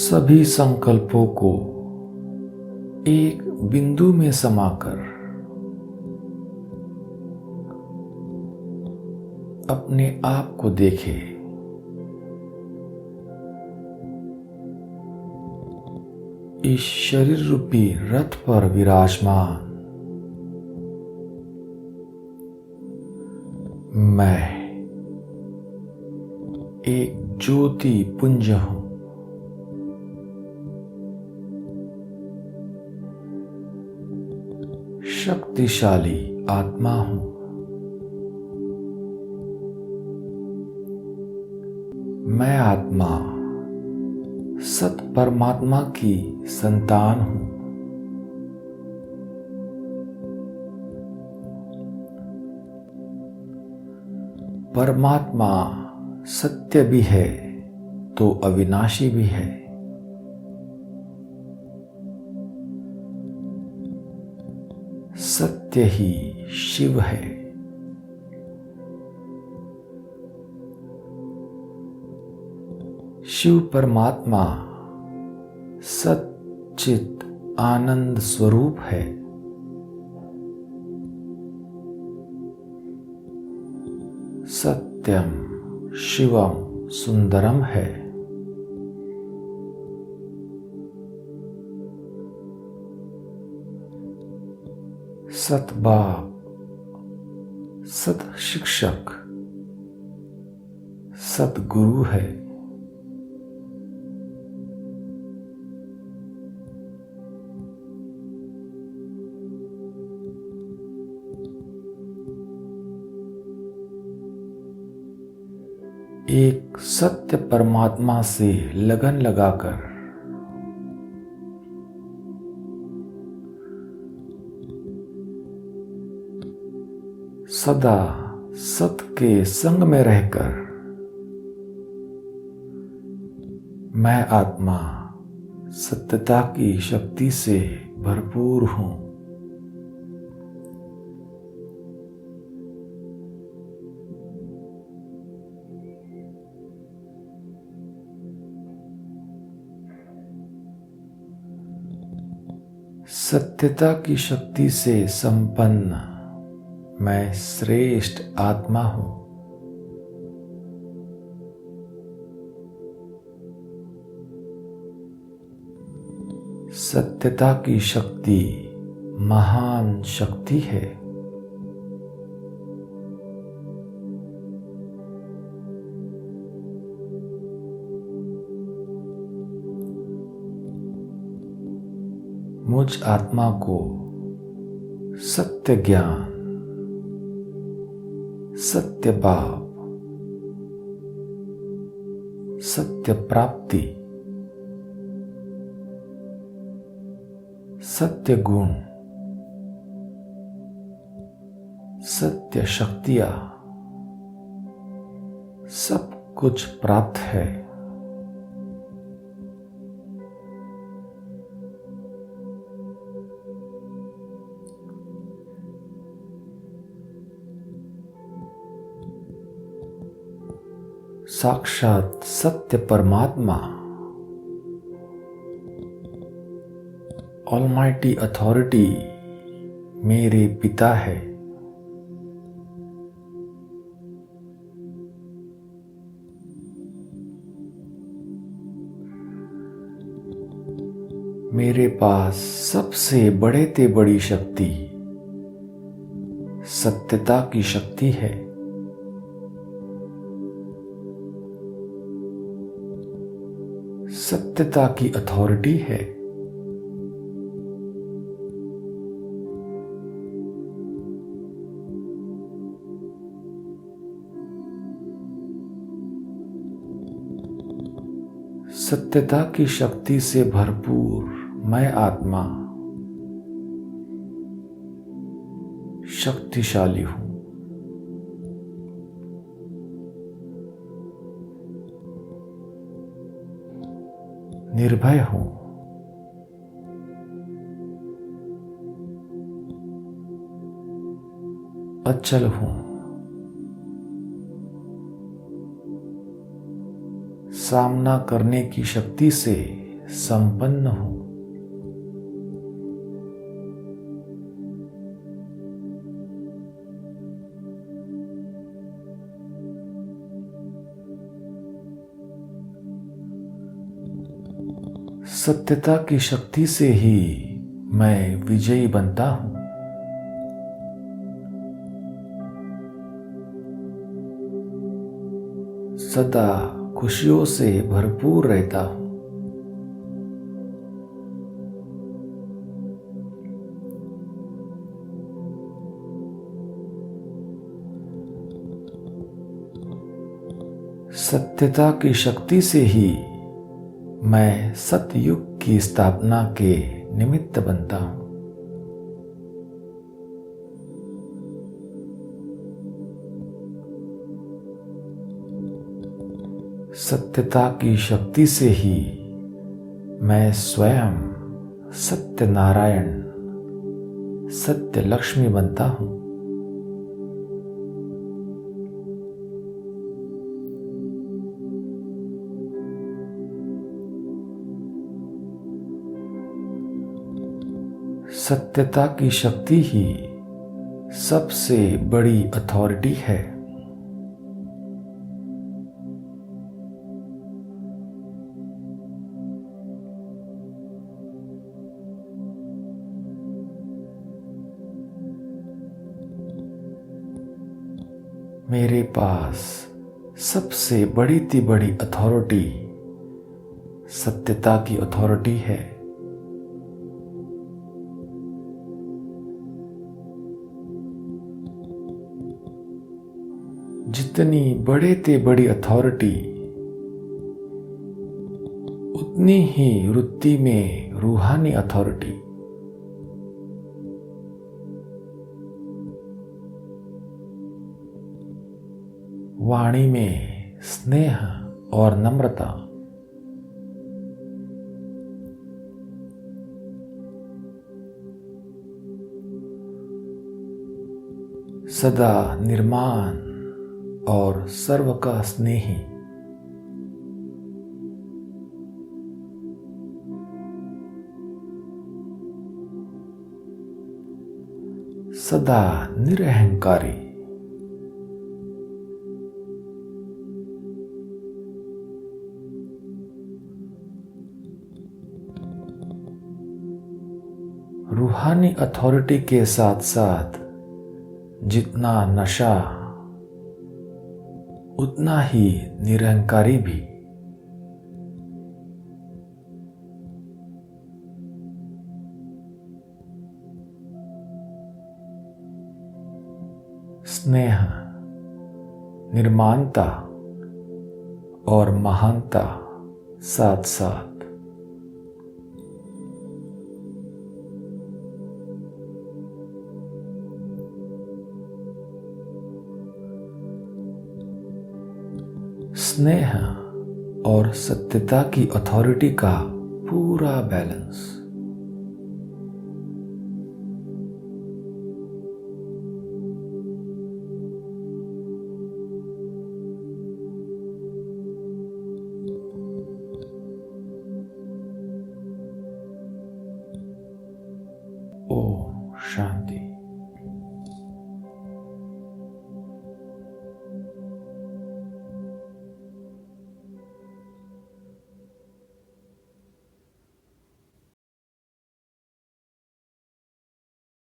सभी संकल्पों को एक बिंदु में समाकर अपने आप को देखे। इस शरीर रूपी रथ पर विराजमान मैं एक ज्योति पुंज हूं। शक्तिशाली आत्मा हूं। मैं आत्मा सत परमात्मा की संतान हूं। परमात्मा सत्य भी है तो अविनाशी भी है। सत्य ही शिव है। शिव परमात्मा सच्चित आनंद स्वरूप है। सत्यम शिवम सुंदरम है। सत बाप, सत शिक्षक, सत गुरु है। एक सत्य परमात्मा से लगन लगाकर सदा सत के संग में रहकर मैं आत्मा सत्यता की शक्ति से भरपूर हूं। सत्यता की शक्ति से संपन्न मैं श्रेष्ठ आत्मा हूं। सत्यता की शक्ति महान शक्ति है। मुझ आत्मा को सत्य ज्ञान, सत्य भाव, सत्य प्राप्ति, सत्य गुण, सत्य शक्तियां सब कुछ प्राप्त है। साक्षात सत्य परमात्मा ऑलमाइटी अथॉरिटी मेरे पिता है। मेरे पास सबसे बड़े ते बड़ी शक्ति सत्यता की शक्ति है। सत्यता की अथॉरिटी है। सत्यता की शक्ति से भरपूर मैं आत्मा शक्तिशाली हूं। निर्भय हूं। अचल हूं। सामना करने की शक्ति से संपन्न हूं। सत्यता की शक्ति से ही मैं विजयी बनता हूं। सदा खुशियों से भरपूर रहता हूं। सत्यता की शक्ति से ही मैं सतयुग की स्थापना के निमित्त बनता हूं। सत्यता की शक्ति से ही मैं स्वयं सत्यनारायण सत्य लक्ष्मी बनता हूं। सत्यता की शक्ति ही सबसे बड़ी अथॉरिटी है। मेरे पास सबसे बड़ी अथॉरिटी सत्यता की अथॉरिटी है। जितनी बड़ी अथॉरिटी उतनी ही वृत्ति में रूहानी अथॉरिटी। वाणी में स्नेह और नम्रता। सदा निर्माण और सर्व का स्नेही। सदा निरहंकारी। रूहानी अथॉरिटी के साथ साथ जितना नशा उतना ही निरहंकारी भी। स्नेह, निर्माणता और महानता साथ साथ। स्नेह और सत्यता की अथॉरिटी का पूरा बैलेंस। ओम शांति।